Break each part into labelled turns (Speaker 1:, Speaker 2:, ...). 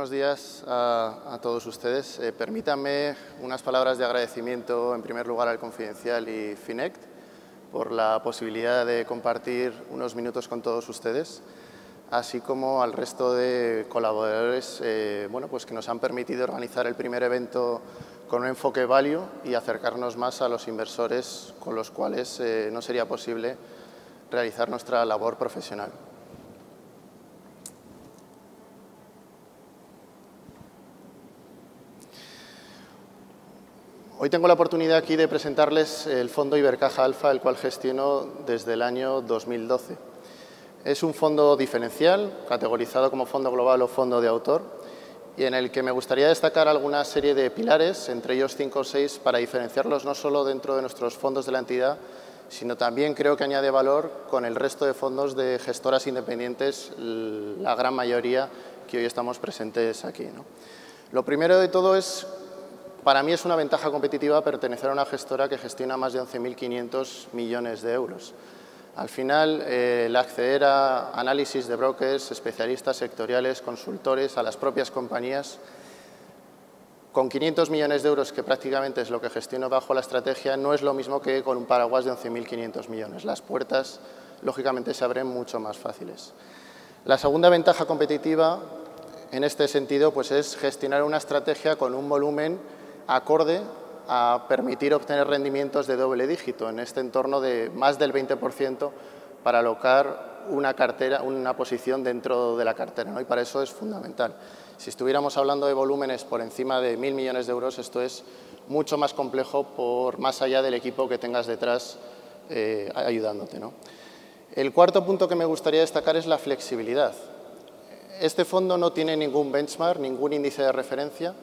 Speaker 1: buenos días a todos ustedes. Permítanme unas palabras de agradecimiento, en primer lugar, al Confidencial y Finect por la posibilidad de compartir unos minutos con todos ustedes, así como al resto de colaboradores pues que nos han permitido organizar el primer evento con un enfoque value y acercarnos más a los inversores con los cuales no sería posible realizar nuestra labor profesional. Hoy tengo la oportunidad aquí de presentarles el fondo Ibercaja Alfa, el cual gestiono desde el año 2012. Es un fondo diferencial, categorizado como fondo global o fondo de autor, y en el que me gustaría destacar alguna serie de pilares, entre ellos 5 o 6, para diferenciarlos no solo dentro de nuestros fondos de la entidad, sino también creo que añade valor con el resto de fondos de gestoras independientes, la gran mayoría que hoy estamos presentes aquí, ¿no? Lo primero de todo es, para mí es una ventaja competitiva pertenecer a una gestora que gestiona más de 11.500 millones de euros. Al final, el acceder a análisis de brokers, especialistas sectoriales, consultores, a las propias compañías, con 500 millones de euros, que prácticamente es lo que gestiono bajo la estrategia, no es lo mismo que con un paraguas de 11.500 millones. Las puertas, lógicamente, se abren mucho más fáciles. La segunda ventaja competitiva, en este sentido, pues es gestionar una estrategia con un volumen acorde a permitir obtener rendimientos de doble dígito, en este entorno de más del 20% para alocar una cartera, una posición dentro de la cartera, ¿no? Y para eso es fundamental. Si estuviéramos hablando de volúmenes por encima de 1.000 millones de euros, esto es mucho más complejo por más allá del equipo que tengas detrás ayudándote, ¿no? El cuarto punto que me gustaría destacar es la flexibilidad. Este fondo no tiene ningún benchmark, ningún índice de referencia.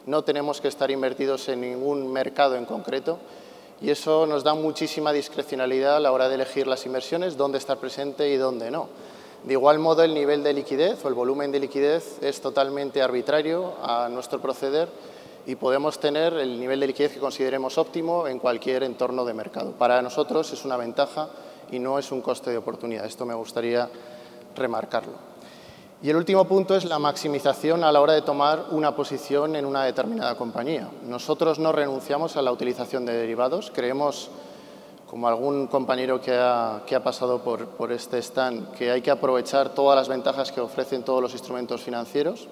Speaker 1: No tenemos que estar invertidos en ningún mercado en concreto y eso nos da muchísima discrecionalidad a la hora de elegir las inversiones, dónde estar presente y dónde no. De igual modo, el nivel de liquidez o el volumen de liquidez es totalmente arbitrario a nuestro proceder y podemos tener el nivel de liquidez que consideremos óptimo en cualquier entorno de mercado. Para nosotros es una ventaja y no es un coste de oportunidad. Esto me gustaría remarcarlo. Y el último punto es la maximización a la hora de tomar una posición en una determinada compañía. Nosotros no renunciamos a la utilización de derivados. Creemos, como algún compañero que ha pasado por este stand, que hay que aprovechar todas las ventajas que ofrecen todos los instrumentos financieros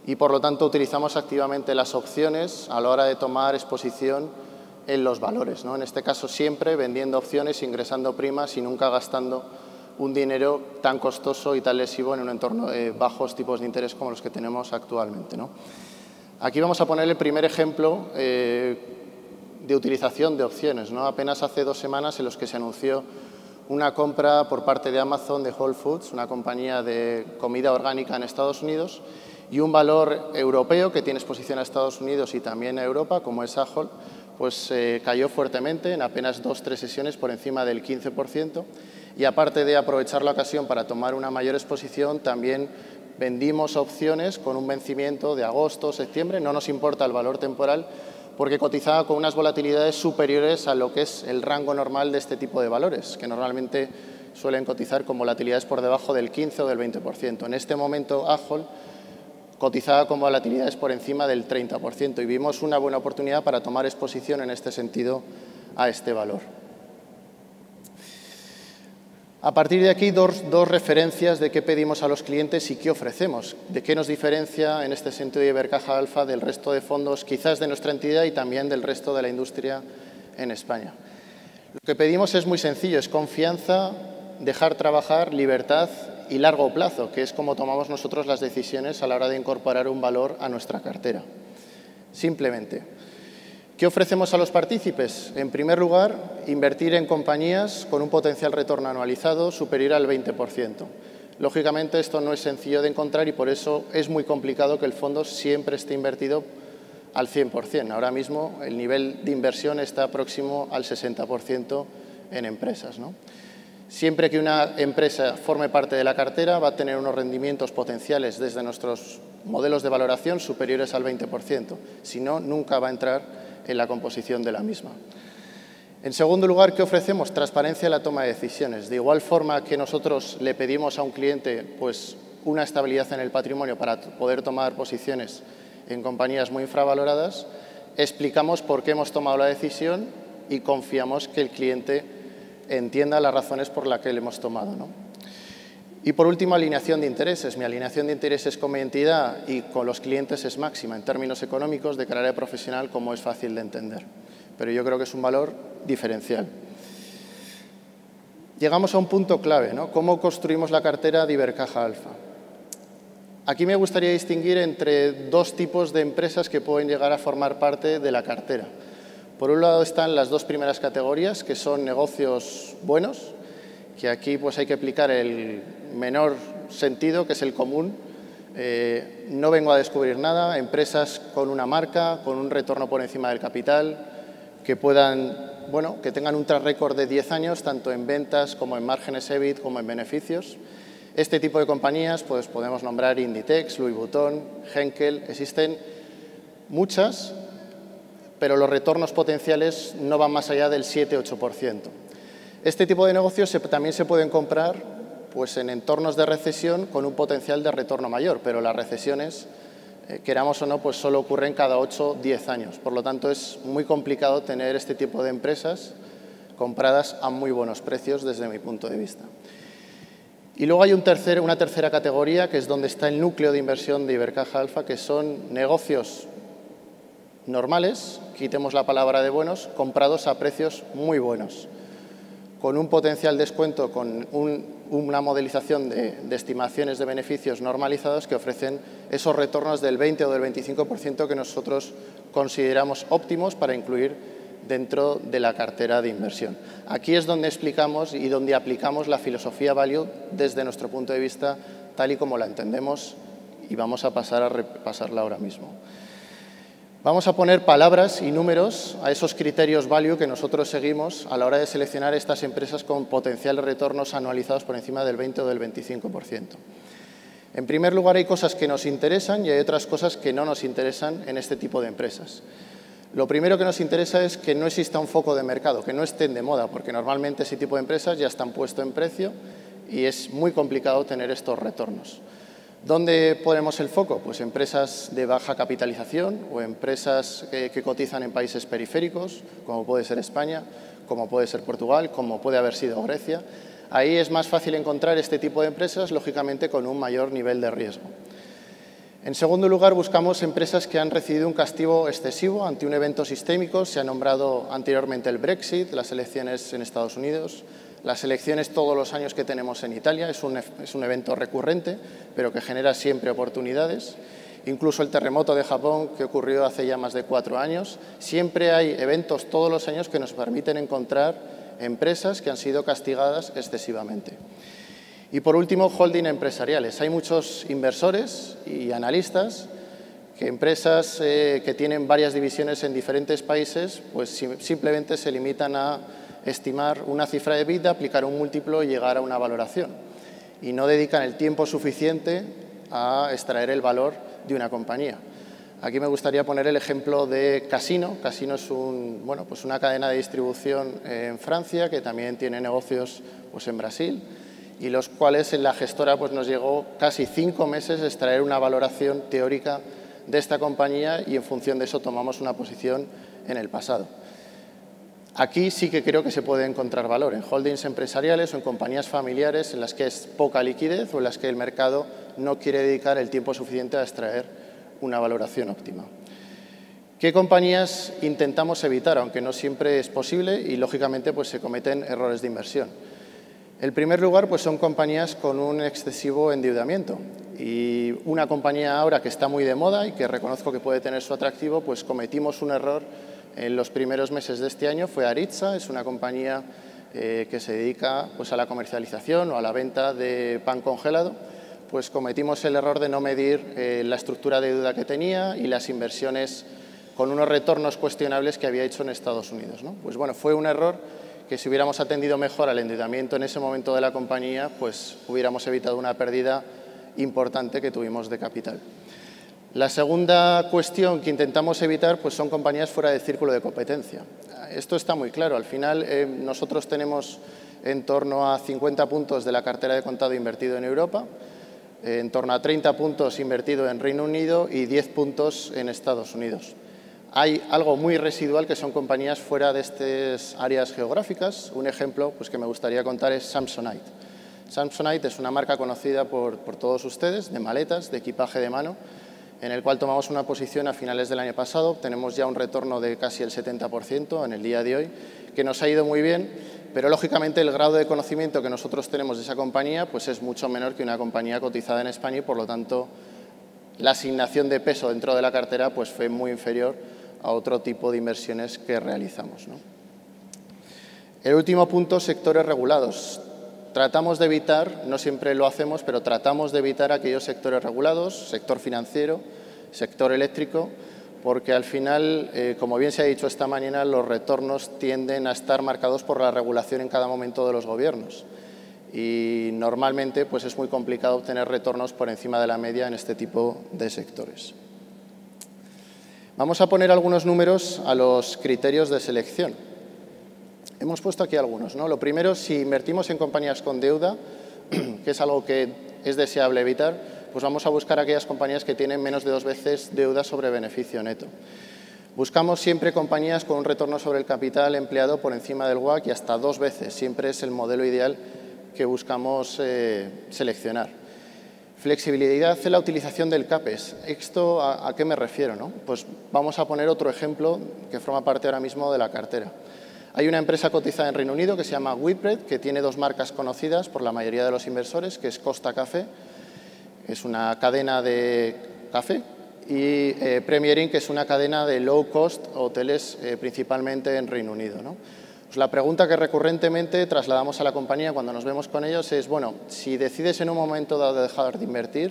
Speaker 1: y, por lo tanto, utilizamos activamente las opciones a la hora de tomar exposición en los valores, ¿no? En este caso, siempre vendiendo opciones, ingresando primas y nunca gastando un dinero tan costoso y tan lesivo en un entorno de bajos tipos de interés como los que tenemos actualmente, ¿no? Aquí vamos a poner el primer ejemplo de utilización de opciones, ¿no? Apenas hace 2 semanas en los que se anunció una compra por parte de Amazon de Whole Foods, una compañía de comida orgánica en Estados Unidos, y un valor europeo que tiene exposición a Estados Unidos y también a Europa, como es Ahold, pues cayó fuertemente en apenas 2 o 3 sesiones por encima del 15%. Y aparte de aprovechar la ocasión para tomar una mayor exposición, también vendimos opciones con un vencimiento de agosto o septiembre, no nos importa el valor temporal, porque cotizaba con unas volatilidades superiores a lo que es el rango normal de este tipo de valores, que normalmente suelen cotizar con volatilidades por debajo del 15 o del 20%. En este momento, Ahold cotizaba con volatilidades por encima del 30% y vimos una buena oportunidad para tomar exposición en este sentido a este valor. A partir de aquí, dos referencias de qué pedimos a los clientes y qué ofrecemos, de qué nos diferencia en este sentido Ibercaja Alfa del resto de fondos, quizás de nuestra entidad y también del resto de la industria en España. Lo que pedimos es muy sencillo, es confianza, dejar trabajar, libertad y largo plazo, que es como tomamos nosotros las decisiones a la hora de incorporar un valor a nuestra cartera. Simplemente. ¿Qué ofrecemos a los partícipes? En primer lugar, invertir en compañías con un potencial retorno anualizado superior al 20%. Lógicamente, esto no es sencillo de encontrar y por eso es muy complicado que el fondo siempre esté invertido al 100%. Ahora mismo el nivel de inversión está próximo al 60% en empresas, ¿no? Siempre que una empresa forme parte de la cartera va a tener unos rendimientos potenciales desde nuestros modelos de valoración superiores al 20%. Si no, nunca va a entrar en la composición de la misma. En segundo lugar, ¿qué ofrecemos? Transparencia en la toma de decisiones. De igual forma que nosotros le pedimos a un cliente pues, una estabilidad en el patrimonio para poder tomar posiciones en compañías muy infravaloradas, explicamos por qué hemos tomado la decisión y confiamos que el cliente entienda las razones por las que le hemos tomado, ¿no? Y por último, alineación de intereses. Mi alineación de intereses con mi entidad y con los clientes es máxima en términos económicos, de carrera profesional, como es fácil de entender. Pero yo creo que es un valor diferencial. Llegamos a un punto clave, ¿no? ¿Cómo construimos la cartera de Ibercaja Alfa? Aquí me gustaría distinguir entre dos tipos de empresas que pueden llegar a formar parte de la cartera. Por un lado están las dos primeras categorías, que son negocios buenos, que aquí pues hay que aplicar el menor sentido, que es el común. No vengo a descubrir nada, empresas con una marca, con un retorno por encima del capital, que puedan, bueno, que tengan un track record de 10 años, tanto en ventas como en márgenes EBIT, como en beneficios. Este tipo de compañías, pues podemos nombrar Inditex, Louis Vuitton, Henkel, existen muchas, pero los retornos potenciales no van más allá del 7-8%. Este tipo de negocios también se pueden comprar pues, en entornos de recesión con un potencial de retorno mayor, pero las recesiones, queramos o no, pues solo ocurren cada 8-10 años. Por lo tanto, es muy complicado tener este tipo de empresas compradas a muy buenos precios desde mi punto de vista. Y luego hay una tercera categoría, que es donde está el núcleo de inversión de Ibercaja Alfa, que son negocios normales, quitemos la palabra de buenos, comprados a precios muy buenos, con un potencial descuento, con una modelización de estimaciones de beneficios normalizados que ofrecen esos retornos del 20 o del 25% que nosotros consideramos óptimos para incluir dentro de la cartera de inversión. Aquí es donde explicamos y donde aplicamos la filosofía value desde nuestro punto de vista, tal y como la entendemos, y vamos a pasar a repasarla ahora mismo. Vamos a poner palabras y números a esos criterios value que nosotros seguimos a la hora de seleccionar estas empresas con potenciales retornos anualizados por encima del 20 o del 25%. En primer lugar, hay cosas que nos interesan y hay otras cosas que no nos interesan en este tipo de empresas. Lo primero que nos interesa es que no exista un foco de mercado, que no estén de moda, porque normalmente ese tipo de empresas ya están puestos en precio y es muy complicado tener estos retornos. ¿Dónde ponemos el foco? Pues empresas de baja capitalización o empresas que cotizan en países periféricos, como puede ser España, como puede ser Portugal, como puede haber sido Grecia. Ahí es más fácil encontrar este tipo de empresas, lógicamente con un mayor nivel de riesgo. En segundo lugar, buscamos empresas que han recibido un castigo excesivo ante un evento sistémico. Se ha nombrado anteriormente el Brexit, las elecciones en Estados Unidos, las elecciones todos los años que tenemos en Italia. Es un evento recurrente, pero que genera siempre oportunidades. Incluso el terremoto de Japón, que ocurrió hace ya más de 4 años. Siempre hay eventos todos los años que nos permiten encontrar empresas que han sido castigadas excesivamente. Y por último, holding empresariales. Hay muchos inversores y analistas que empresas que tienen varias divisiones en diferentes países, pues simplemente se limitan a estimar una cifra de EBITDA, aplicar un múltiplo y llegar a una valoración. Y no dedican el tiempo suficiente a extraer el valor de una compañía. Aquí me gustaría poner el ejemplo de Casino. Casino es pues una cadena de distribución en Francia que también tiene negocios pues en Brasil, y los cuales en la gestora pues nos llegó casi 5 meses extraer una valoración teórica de esta compañía y en función de eso tomamos una posición en el pasado. Aquí sí que creo que se puede encontrar valor en holdings empresariales o en compañías familiares en las que es poca liquidez o en las que el mercado no quiere dedicar el tiempo suficiente a extraer una valoración óptima. ¿Qué compañías intentamos evitar? Aunque no siempre es posible y lógicamente pues se cometen errores de inversión. En primer lugar, pues son compañías con un excesivo endeudamiento, y una compañía ahora que está muy de moda y que reconozco que puede tener su atractivo, pues cometimos un error en los primeros meses de este año, fue Aritza. Es una compañía que se dedica pues a la comercialización o a la venta de pan congelado. Pues cometimos el error de no medir la estructura de deuda que tenía y las inversiones con unos retornos cuestionables que había hecho en Estados Unidos, ¿no? Pues bueno, fue un error que si hubiéramos atendido mejor al endeudamiento en ese momento de la compañía, pues hubiéramos evitado una pérdida importante que tuvimos de capital. La segunda cuestión que intentamos evitar pues son compañías fuera del círculo de competencia. Esto está muy claro. Al final nosotros tenemos en torno a 50 puntos de la cartera de contado invertido en Europa. en torno a 30 puntos invertido en Reino Unido y 10 puntos en Estados Unidos. Hay algo muy residual que son compañías fuera de estas áreas geográficas. Un ejemplo pues, que me gustaría contar es Samsonite. Samsonite es una marca conocida por todos ustedes, de maletas, de equipaje de mano, en el cual tomamos una posición a finales del año pasado. Tenemos ya un retorno de casi el 70% en el día de hoy, que nos ha ido muy bien, pero lógicamente el grado de conocimiento que nosotros tenemos de esa compañía pues, es mucho menor que una compañía cotizada en España y, por lo tanto, la asignación de peso dentro de la cartera pues, fue muy inferior a otro tipo de inversiones que realizamos, ¿no? El último punto, sectores regulados. Tratamos de evitar, no siempre lo hacemos, pero tratamos de evitar aquellos sectores regulados, sector financiero, sector eléctrico, porque al final, como bien se ha dicho esta mañana, los retornos tienden a estar marcados por la regulación en cada momento de los gobiernos. Y normalmente pues, es muy complicado obtener retornos por encima de la media en este tipo de sectores. Vamos a poner algunos números a los criterios de selección. Hemos puesto aquí algunos, ¿no? Lo primero, si invertimos en compañías con deuda, que es algo que es deseable evitar, pues vamos a buscar aquellas compañías que tienen menos de 2 veces deuda sobre beneficio neto. Buscamos siempre compañías con un retorno sobre el capital empleado por encima del WACC y hasta 2 veces. Siempre es el modelo ideal que buscamos seleccionar. Flexibilidad en la utilización del CAPEX. ¿Esto a qué me refiero, no? Pues vamos a poner otro ejemplo que forma parte ahora mismo de la cartera. Hay una empresa cotizada en Reino Unido que se llama Whitbread, que tiene 2 marcas conocidas por la mayoría de los inversores, que es Costa Café, es una cadena de café, y Premier Inn, que es una cadena de low cost hoteles principalmente en Reino Unido, ¿no? Pues la pregunta que recurrentemente trasladamos a la compañía cuando nos vemos con ellos es, bueno, si decides en un momento dado dejar de invertir,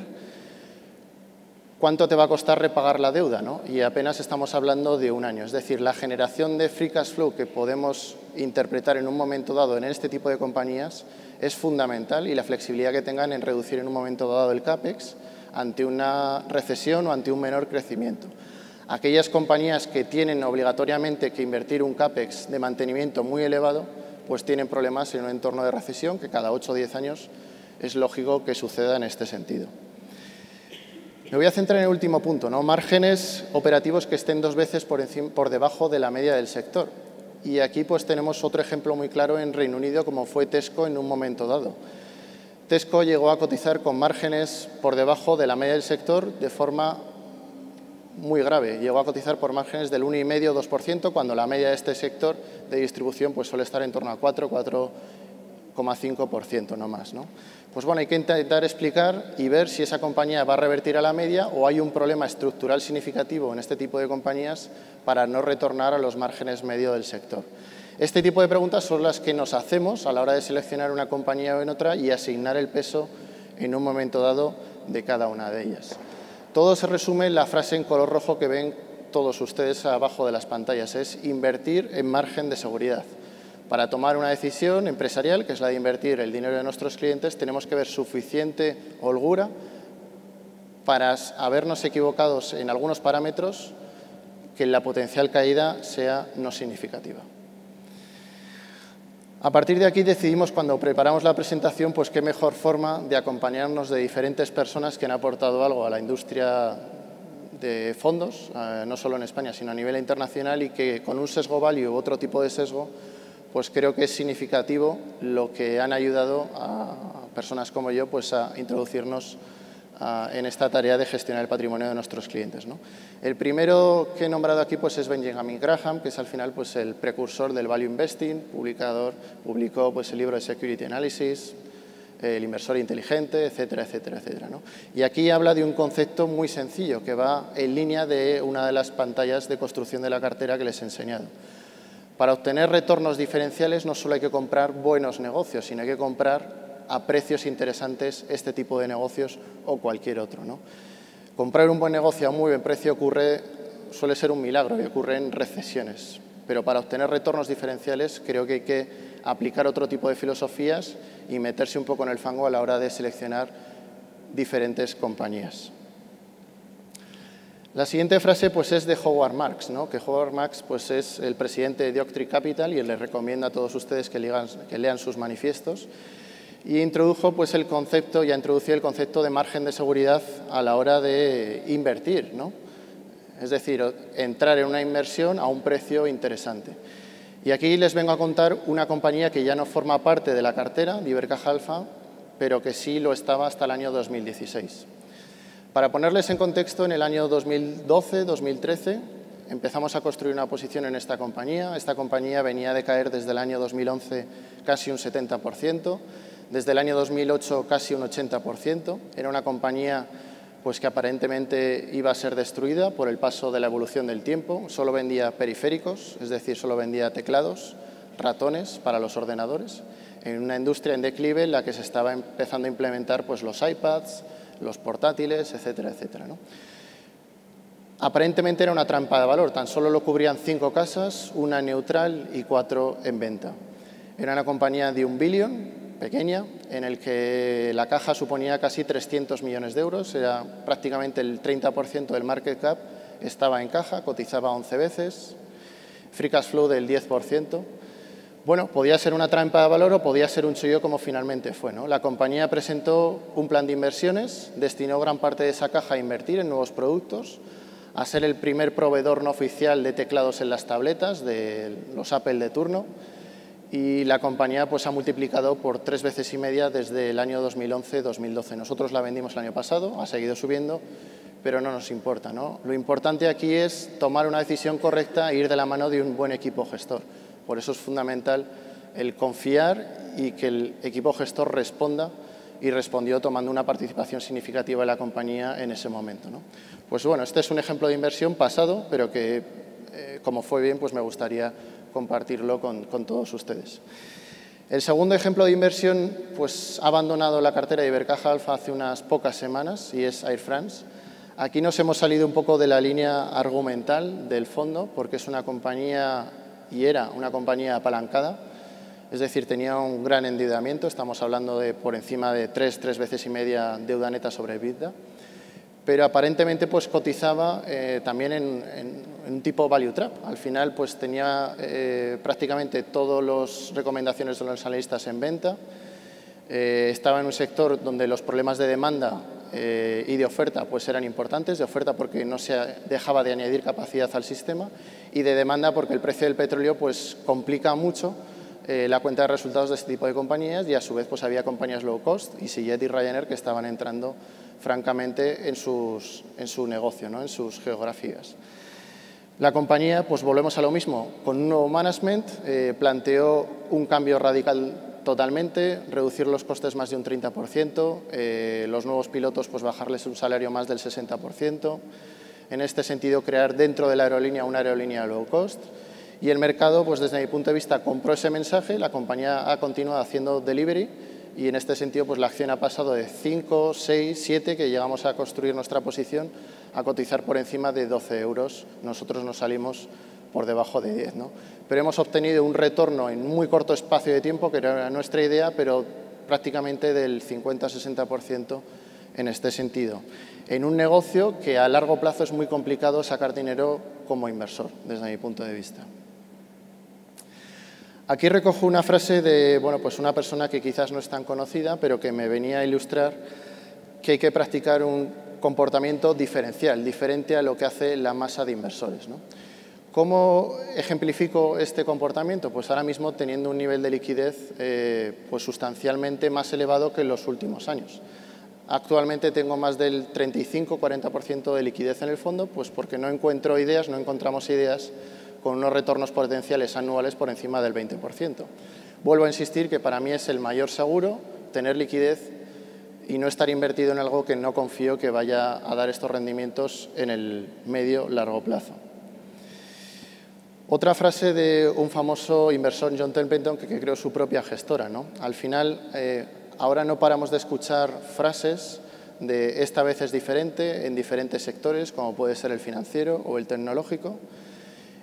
Speaker 1: ¿cuánto te va a costar repagar la deuda, ¿no? Y apenas estamos hablando de 1 año. Es decir, la generación de free cash flow que podemos interpretar en un momento dado en este tipo de compañías es fundamental, y la flexibilidad que tengan en reducir en un momento dado el CAPEX ante una recesión o ante un menor crecimiento. Aquellas compañías que tienen obligatoriamente que invertir un CAPEX de mantenimiento muy elevado, pues tienen problemas en un entorno de recesión que cada 8 o 10 años es lógico que suceda en este sentido. Me voy a centrar en el último punto, ¿no? Márgenes operativos que estén 2 veces por debajo de la media del sector. Y aquí pues tenemos otro ejemplo muy claro en Reino Unido, como fue Tesco en un momento dado. Tesco llegó a cotizar con márgenes por debajo de la media del sector de forma muy grave. Llegó a cotizar por márgenes del 1,5-2%, cuando la media de este sector de distribución pues, suele estar en torno a 4,5%, no más, ¿no? Pues bueno, hay que intentar explicar y ver si esa compañía va a revertir a la media o hay un problema estructural significativo en este tipo de compañías para no retornar a los márgenes medio del sector. Este tipo de preguntas son las que nos hacemos a la hora de seleccionar una compañía o en otra y asignar el peso en un momento dado de cada una de ellas. Todo se resume en la frase en color rojo que ven todos ustedes abajo de las pantallas, es invertir en margen de seguridad. Para tomar una decisión empresarial, que es la de invertir el dinero de nuestros clientes, tenemos que ver suficiente holgura para habernos equivocados en algunos parámetros que la potencial caída sea no significativa. A partir de aquí decidimos, cuando preparamos la presentación, pues qué mejor forma de acompañarnos de diferentes personas que han aportado algo a la industria de fondos, no solo en España, sino a nivel internacional, y que con un sesgo value u otro tipo de sesgo, pues creo que es significativo lo que han ayudado a personas como yo pues a introducirnos en esta tarea de gestionar el patrimonio de nuestros clientes, ¿no? El primero que he nombrado aquí pues es Benjamin Graham, que es al final pues el precursor del Value Investing, publicó pues el libro de Security Analysis, el inversor inteligente, etcétera, etcétera, etcétera, ¿no? Y aquí habla de un concepto muy sencillo que va en línea de una de las pantallas de construcción de la cartera que les he enseñado. Para obtener retornos diferenciales no solo hay que comprar buenos negocios, sino hay que comprar a precios interesantes este tipo de negocios o cualquier otro, ¿no? Comprar un buen negocio a muy buen precio suele ser un milagro y ocurre en recesiones, pero para obtener retornos diferenciales creo que hay que aplicar otro tipo de filosofías y meterse un poco en el fango a la hora de seleccionar diferentes compañías. La siguiente frase pues, es de Howard Marks, ¿no? Que Howard Marks pues, es el presidente de Oaktree Capital y les recomienda a todos ustedes que lean sus manifiestos. y introdujo pues el concepto, ya introducía el concepto de margen de seguridad a la hora de invertir, ¿no? Es decir, entrar en una inversión a un precio interesante. Y aquí les vengo a contar una compañía que ya no forma parte de la cartera de Ibercaja Alfa, pero que sí lo estaba hasta el año 2016. Para ponerles en contexto, en el año 2012-2013 empezamos a construir una posición en esta compañía. Esta compañía venía de caer desde el año 2011 casi un 70%, desde el año 2008 casi un 80%. Era una compañía pues, que aparentemente iba a ser destruida por el paso de la evolución del tiempo. Solo vendía periféricos, es decir, solo vendía teclados, ratones para los ordenadores, en una industria en declive en la que se estaba empezando a implementar pues, los iPads, los portátiles, etcétera, etcétera, ¿no? Aparentemente era una trampa de valor, tan solo lo cubrían 5 casas, una neutral y 4 en venta. Era una compañía de $1 billón, pequeña, en el que la caja suponía casi 300 millones de euros, era prácticamente el 30% del market cap, estaba en caja, cotizaba 11 veces, free cash flow del 10%. Bueno, podía ser una trampa de valor o podía ser un chollo como finalmente fue, ¿no? La compañía presentó un plan de inversiones, destinó gran parte de esa caja a invertir en nuevos productos, a ser el primer proveedor no oficial de teclados en las tabletas de los Apple de turno, y la compañía pues, ha multiplicado por 3,5 veces desde el año 2011-2012. Nosotros la vendimos el año pasado, ha seguido subiendo, pero no nos importa, ¿no? Lo importante aquí es tomar una decisión correcta e ir de la mano de un buen equipo gestor. Por eso es fundamental el confiar y que el equipo gestor responda, y respondió tomando una participación significativa de la compañía en ese momento, ¿no? Pues bueno, este es un ejemplo de inversión pasado, pero que, como fue bien, pues me gustaría compartirlo con todos ustedes. El segundo ejemplo de inversión pues, ha abandonado la cartera de Ibercaja Alfa hace unas pocas semanas y es Air France. Aquí nos hemos salido un poco de la línea argumental del fondo porque es una compañía y era una compañía apalancada, es decir, tenía un gran endeudamiento, estamos hablando de por encima de 3 veces y media deuda neta sobre EBITDA, pero aparentemente pues, cotizaba también en un tipo value trap. Al final pues, tenía prácticamente todas las recomendaciones de los analistas en venta, estaba en un sector donde los problemas de demanda y de oferta pues eran importantes, de oferta porque no se dejaba de añadir capacidad al sistema y de demanda porque el precio del petróleo pues complica mucho la cuenta de resultados de este tipo de compañías y a su vez pues había compañías low cost, EasyJet y Ryanair, que estaban entrando francamente en su negocio, ¿no? En sus geografías. La compañía, pues volvemos a lo mismo, con un nuevo management planteó un cambio radical totalmente, reducir los costes más de un 30%, los nuevos pilotos pues bajarles un salario más del 60%, en este sentido crear dentro de la aerolínea una aerolínea low cost y el mercado, pues desde mi punto de vista, compró ese mensaje, la compañía ha continuado haciendo delivery y en este sentido pues la acción ha pasado de 5, 6, 7, que llegamos a construir nuestra posición, a cotizar por encima de 12 euros. Nosotros nos salimos por debajo de 10, ¿no? Pero hemos obtenido un retorno en muy corto espacio de tiempo, que era nuestra idea, pero prácticamente del 50-60% en este sentido. En un negocio que a largo plazo es muy complicado sacar dinero como inversor, desde mi punto de vista. Aquí recojo una frase de bueno, pues una persona que quizás no es tan conocida, pero que me venía a ilustrar que hay que practicar un comportamiento diferencial, diferente a lo que hace la masa de inversores, ¿no? ¿Cómo ejemplifico este comportamiento? Pues ahora mismo teniendo un nivel de liquidez pues sustancialmente más elevado que en los últimos años. Actualmente tengo más del 35-40% de liquidez en el fondo, pues porque no encontramos ideas con unos retornos potenciales anuales por encima del 20%. Vuelvo a insistir que para mí es el mayor seguro tener liquidez y no estar invertido en algo que no confío que vaya a dar estos rendimientos en el medio-largo plazo. Otra frase de un famoso inversor, John Templeton, que creó su propia gestora, ¿no? Al final, ahora no paramos de escuchar frases de esta vez es diferente en diferentes sectores, como puede ser el financiero o el tecnológico.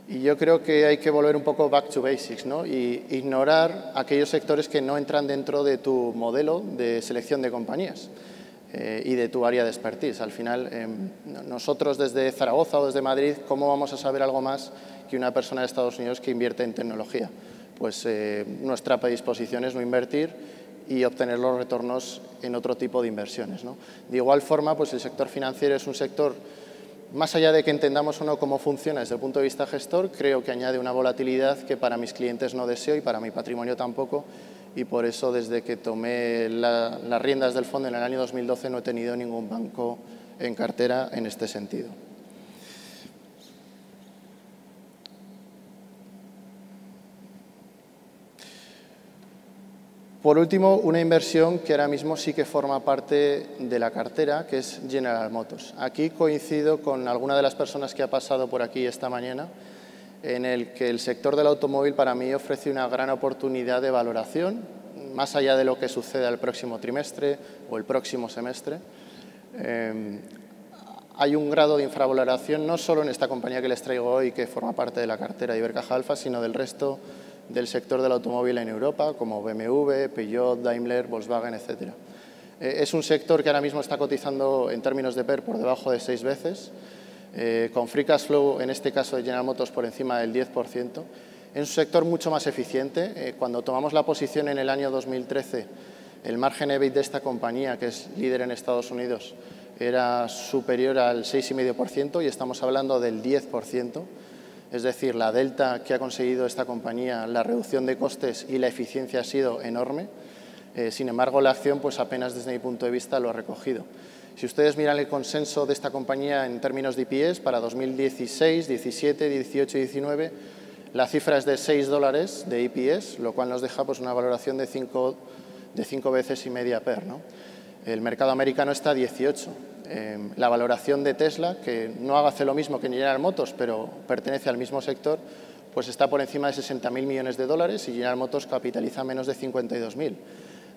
Speaker 1: Y yo creo que hay que volver un poco back to basics, ¿no? Y ignorar aquellos sectores que no entran dentro de tu modelo de selección de compañías y de tu área de expertise. Al final, nosotros desde Zaragoza o desde Madrid, ¿cómo vamos a saber algo más que una persona de Estados Unidos que invierte en tecnología? Pues nuestra predisposición es no invertir y obtener los retornos en otro tipo de inversiones, ¿no? De igual forma, pues el sector financiero es un sector, más allá de que entendamos o no cómo funciona desde el punto de vista gestor, creo que añade una volatilidad que para mis clientes no deseo y para mi patrimonio tampoco, y por eso desde que tomé las riendas del fondo en el año 2012 no he tenido ningún banco en cartera en este sentido. Por último, una inversión que ahora mismo sí que forma parte de la cartera, que es General Motors. Aquí coincido con alguna de las personas que ha pasado por aquí esta mañana, en el que el sector del automóvil para mí ofrece una gran oportunidad de valoración, más allá de lo que suceda el próximo trimestre o el próximo semestre. Hay un grado de infravaloración no solo en esta compañía que les traigo hoy, que forma parte de la cartera de Ibercaja Alfa, sino del resto del sector del automóvil en Europa, como BMW, Peugeot, Daimler, Volkswagen, etc. Es un sector que ahora mismo está cotizando en términos de PER por debajo de 6 veces, con free cash flow, en este caso de General Motors, por encima del 10%. Es un sector mucho más eficiente. Cuando tomamos la posición en el año 2013, el margen EBIT de esta compañía, que es líder en Estados Unidos, era superior al 6,5% y estamos hablando del 10%. Es decir, la delta que ha conseguido esta compañía, la reducción de costes y la eficiencia ha sido enorme. Sin embargo, la acción pues apenas desde mi punto de vista lo ha recogido. Si ustedes miran el consenso de esta compañía en términos de EPS para 2016, 17, 18 y 19, la cifra es de $6 de EPS, lo cual nos deja pues una valoración de 5 veces y media PER, ¿no? El mercado americano está a 18. La valoración de Tesla, que no hace lo mismo que General Motors, pero pertenece al mismo sector, pues está por encima de 60.000 millones de dólares y General Motors capitaliza menos de 52.000.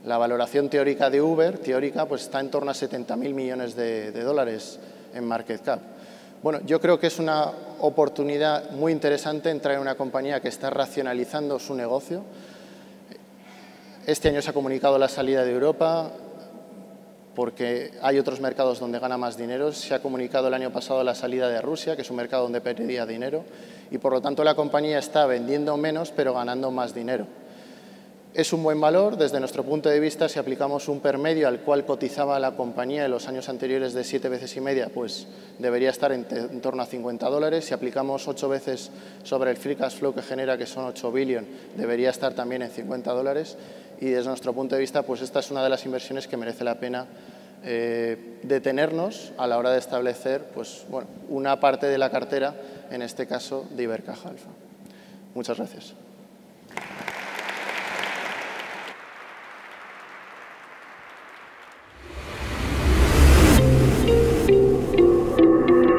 Speaker 1: La valoración teórica de Uber, pues está en torno a 70.000 millones de dólares en market cap. Bueno, yo creo que es una oportunidad muy interesante entrar en una compañía que está racionalizando su negocio. Este año se ha comunicado la salida de Europa, porque hay otros mercados donde gana más dinero. Se ha comunicado el año pasado la salida de Rusia, que es un mercado donde perdía dinero, y por lo tanto la compañía está vendiendo menos pero ganando más dinero. Es un buen valor desde nuestro punto de vista. Si aplicamos un PER medio al cual cotizaba la compañía en los años anteriores de 7 veces y media, pues debería estar en torno a $50. Si aplicamos 8 veces sobre el free cash flow que genera, que son 8 billion, debería estar también en $50. Y desde nuestro punto de vista, pues esta es una de las inversiones que merece la pena detenernos a la hora de establecer pues, bueno, una parte de la cartera, en este caso de Ibercaja Alfa. Muchas gracias.